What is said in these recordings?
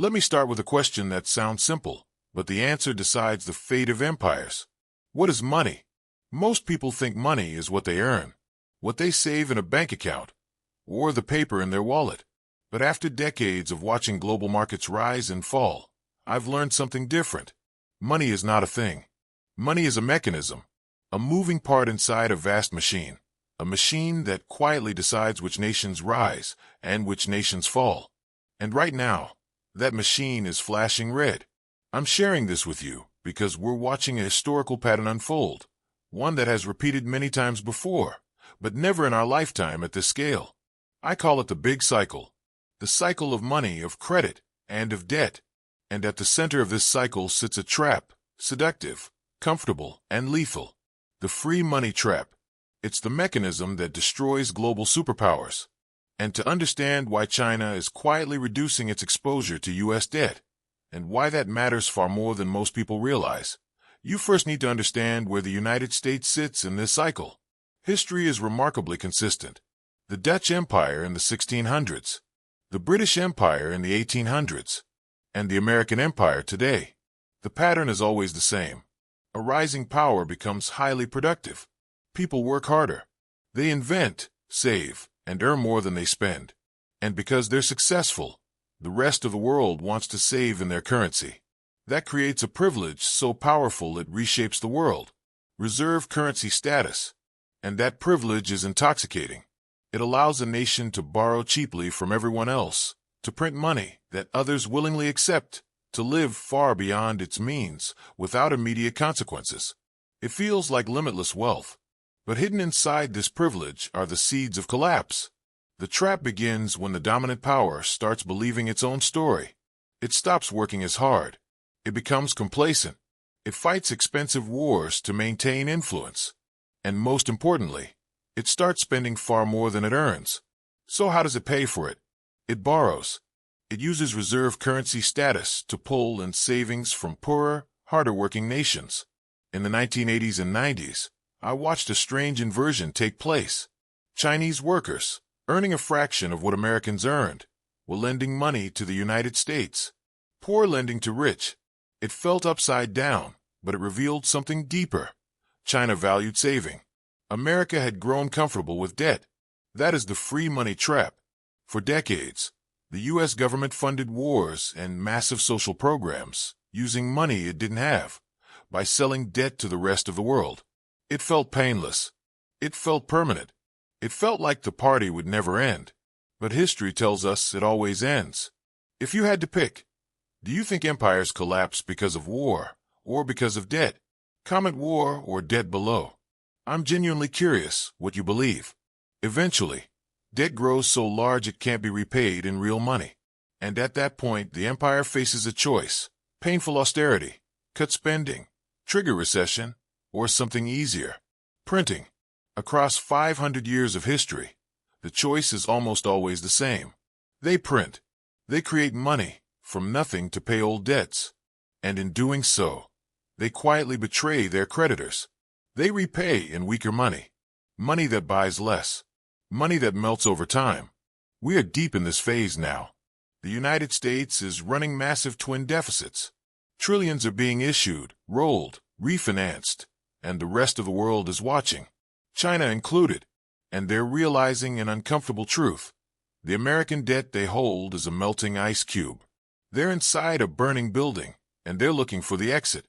Let me start with a question that sounds simple, but the answer decides the fate of empires. What is money? Most people think money is what they earn, what they save in a bank account, or the paper in their wallet. But after decades of watching global markets rise and fall, I've learned something different. Money is not a thing. Money is a mechanism, a moving part inside a vast machine, a machine that quietly decides which nations rise and which nations fall. And right now, that machine is flashing red. I'm sharing this with you because we're watching a historical pattern unfold, one that has repeated many times before, but never in our lifetime at this scale. I call it the big cycle, the cycle of money, of credit, and of debt. And at the center of this cycle sits a trap, seductive, comfortable, and lethal. The free money trap. It's the mechanism that destroys global superpowers. And to understand why China is quietly reducing its exposure to U.S. debt, and why that matters far more than most people realize, you first need to understand where the United States sits in this cycle. History is remarkably consistent. The Dutch Empire in the 1600s, the British Empire in the 1800s, and the American Empire today. The pattern is always the same. A rising power becomes highly productive. People work harder. They invent, save, and earn more than they spend. And because they're successful, the rest of the world wants to save in their currency. That creates a privilege so powerful it reshapes the world. Reserve currency status. And that privilege is intoxicating. It allows a nation to borrow cheaply from everyone else, to print money that others willingly accept, to live far beyond its means without immediate consequences. It feels like limitless wealth. But hidden inside this privilege are the seeds of collapse. The trap begins when the dominant power starts believing its own story. It stops working as hard. It becomes complacent. It fights expensive wars to maintain influence. And most importantly, it starts spending far more than it earns. So how does it pay for it? It borrows. It uses reserve currency status to pull in savings from poorer, harder-working nations. In the 1980s and 90s, I watched a strange inversion take place. Chinese workers, earning a fraction of what Americans earned, were lending money to the United States. Poor lending to rich. It felt upside down, but it revealed something deeper. China valued saving. America had grown comfortable with debt. That is the free money trap. For decades, the U.S. government funded wars and massive social programs using money it didn't have, by selling debt to the rest of the world. It felt painless. It felt permanent. It felt like the party would never end. But history tells us it always ends. If you had to pick, do you think empires collapse because of war or because of debt? Comment war or debt below. I'm genuinely curious what you believe. Eventually, debt grows so large it can't be repaid in real money. And at that point, the empire faces a choice: painful austerity, cut spending, trigger recession, or something easier: printing. Across 500 years of history, the choice is almost always the same. They print. They create money from nothing to pay old debts. And in doing so, they quietly betray their creditors. They repay in weaker money, money that buys less, money that melts over time. We are deep in this phase now. The United States is running massive twin deficits. Trillions are being issued, rolled, refinanced, and the rest of the world is watching, China included, and they're realizing an uncomfortable truth. The American debt they hold is a melting ice cube. They're inside a burning building, and they're looking for the exit.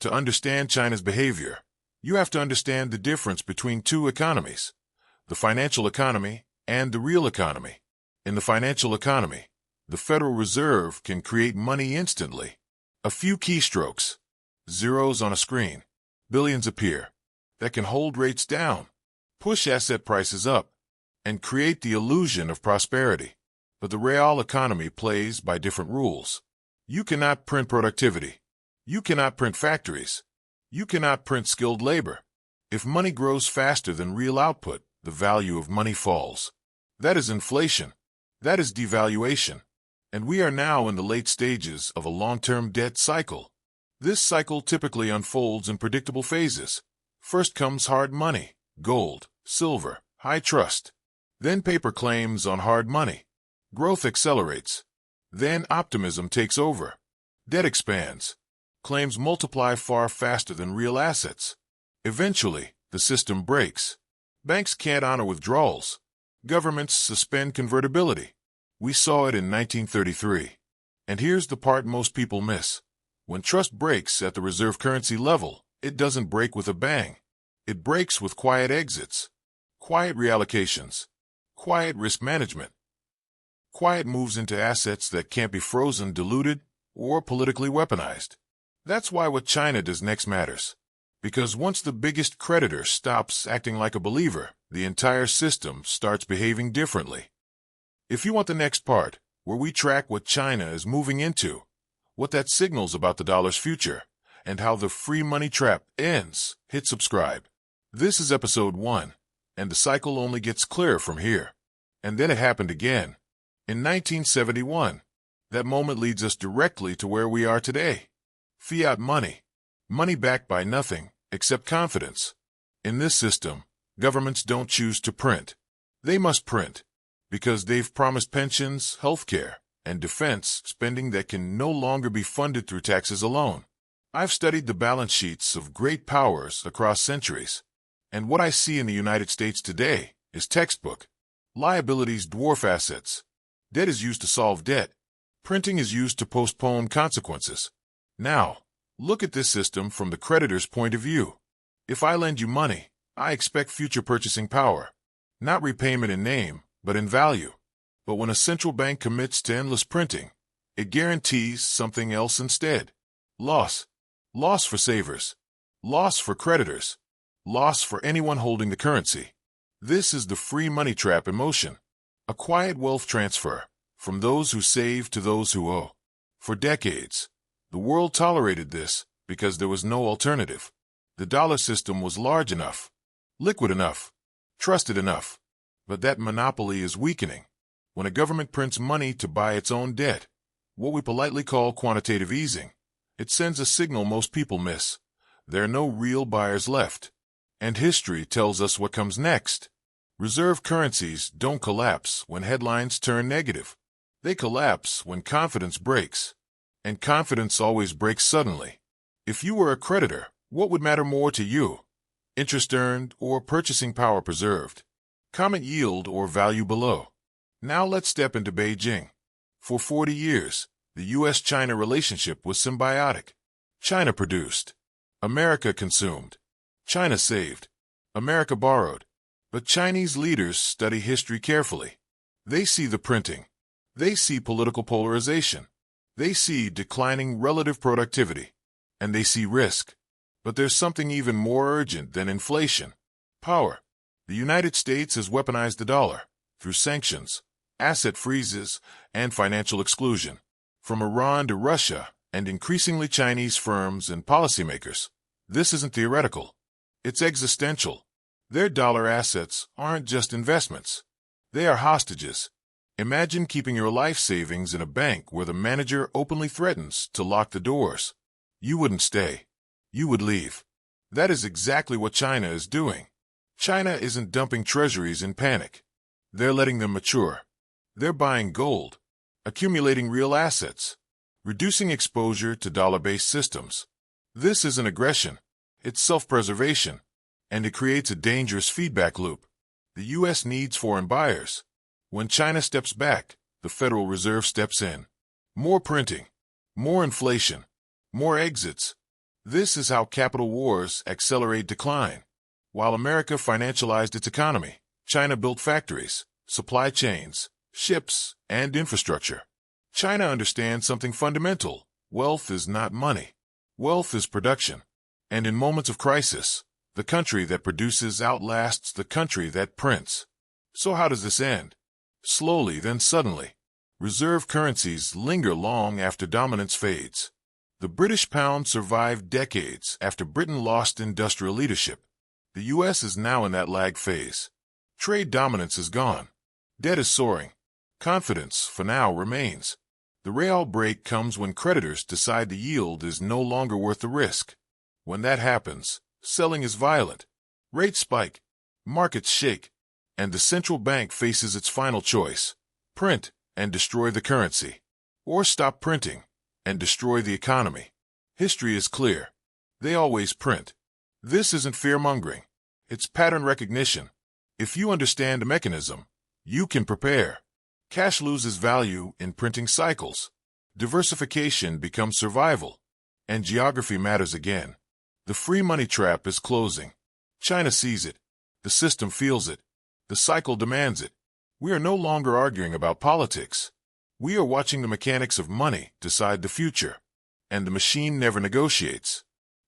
To understand China's behavior, you have to understand the difference between two economies: the financial economy and the real economy. In the financial economy, the Federal Reserve can create money instantly. A few keystrokes, zeros on a screen, billions appear, that can hold rates down, push asset prices up, and create the illusion of prosperity. But the real economy plays by different rules. You cannot print productivity. You cannot print factories. You cannot print skilled labor. If money grows faster than real output, the value of money falls. That is inflation. That is devaluation. And we are now in the late stages of a long-term debt cycle. This cycle typically unfolds in predictable phases. First comes hard money, gold, silver, high trust. Then paper claims on hard money. Growth accelerates. Then optimism takes over. Debt expands. Claims multiply far faster than real assets. Eventually, the system breaks. Banks can't honor withdrawals. Governments suspend convertibility. We saw it in 1933. And here's the part most people miss. When trust breaks at the reserve currency level, it doesn't break with a bang. It breaks with quiet exits, quiet reallocations, quiet risk management. Quiet moves into assets that can't be frozen, diluted, or politically weaponized. That's why what China does next matters. Because once the biggest creditor stops acting like a believer, the entire system starts behaving differently. If you want the next part, where we track what China is moving into, what that signals about the dollar's future, and how the free money trap ends, hit subscribe. This is episode 1, and the cycle only gets clearer from here. And then it happened again. In 1971, that moment leads us directly to where we are today. Fiat money. Money backed by nothing except confidence. In this system, governments don't choose to print. They must print because they've promised pensions, healthcare, and defense spending that can no longer be funded through taxes alone. I've studied the balance sheets of great powers across centuries, and what I see in the United States today is textbook. Liabilities dwarf assets. Debt is used to solve debt. Printing is used to postpone consequences. Now, look at this system from the creditor's point of view. If I lend you money, I expect future purchasing power. Not repayment in name, but in value. But when a central bank commits to endless printing, it guarantees something else instead. Loss. Loss for savers. Loss for creditors. Loss for anyone holding the currency. This is the free money trap in motion. A quiet wealth transfer from those who save to those who owe. For decades, the world tolerated this because there was no alternative. The dollar system was large enough, liquid enough, trusted enough. But that monopoly is weakening. When a government prints money to buy its own debt, what we politely call quantitative easing, it sends a signal most people miss. There are no real buyers left. And history tells us what comes next. Reserve currencies don't collapse when headlines turn negative. They collapse when confidence breaks. And confidence always breaks suddenly. If you were a creditor, what would matter more to you? Interest earned or purchasing power preserved? Comment yield or value below. Now let's step into Beijing. For 40 years, the U.S.-China relationship was symbiotic. China produced. America consumed. China saved. America borrowed. But Chinese leaders study history carefully. They see the printing. They see political polarization. They see declining relative productivity. And they see risk. But there's something even more urgent than inflation. Power. The United States has weaponized the dollar through sanctions, asset freezes, and financial exclusion. From Iran to Russia and increasingly Chinese firms and policymakers, this isn't theoretical. It's existential. Their dollar assets aren't just investments. They are hostages. Imagine keeping your life savings in a bank where the manager openly threatens to lock the doors. You wouldn't stay. You would leave. That is exactly what China is doing. China isn't dumping treasuries in panic. They're letting them mature. They're buying gold, accumulating real assets, reducing exposure to dollar-based systems. This isn't aggression. It's self-preservation. And it creates a dangerous feedback loop. The U.S. needs foreign buyers. When China steps back, the Federal Reserve steps in. More printing, more inflation, more exits. This is how capital wars accelerate decline. While America financialized its economy, China built factories, supply chains, ships, and infrastructure. China understands something fundamental. Wealth is not money. Wealth is production. And in moments of crisis, the country that produces outlasts the country that prints. So how does this end? Slowly, then suddenly. Reserve currencies linger long after dominance fades. The British pound survived decades after Britain lost industrial leadership. The U.S. is now in that lag phase. Trade dominance is gone. Debt is soaring. Confidence, for now, remains. The real break comes when creditors decide the yield is no longer worth the risk. When that happens, selling is violent. Rates spike. Markets shake. And the central bank faces its final choice: print and destroy the currency. or stop printing and destroy the economy. History is clear. They always print. This isn't fear-mongering. It's pattern recognition. If you understand the mechanism, you can prepare. Cash loses value in printing cycles. Diversification becomes survival. And geography matters again. The free money trap is closing. China sees it. The system feels it. The cycle demands it. We are no longer arguing about politics. We are watching the mechanics of money decide the future. And the machine never negotiates.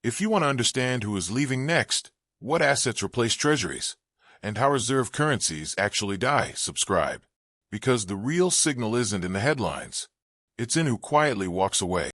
If you want to understand who is leaving next, what assets replace treasuries, and how reserve currencies actually die, subscribe. Because the real signal isn't in the headlines. It's in who quietly walks away.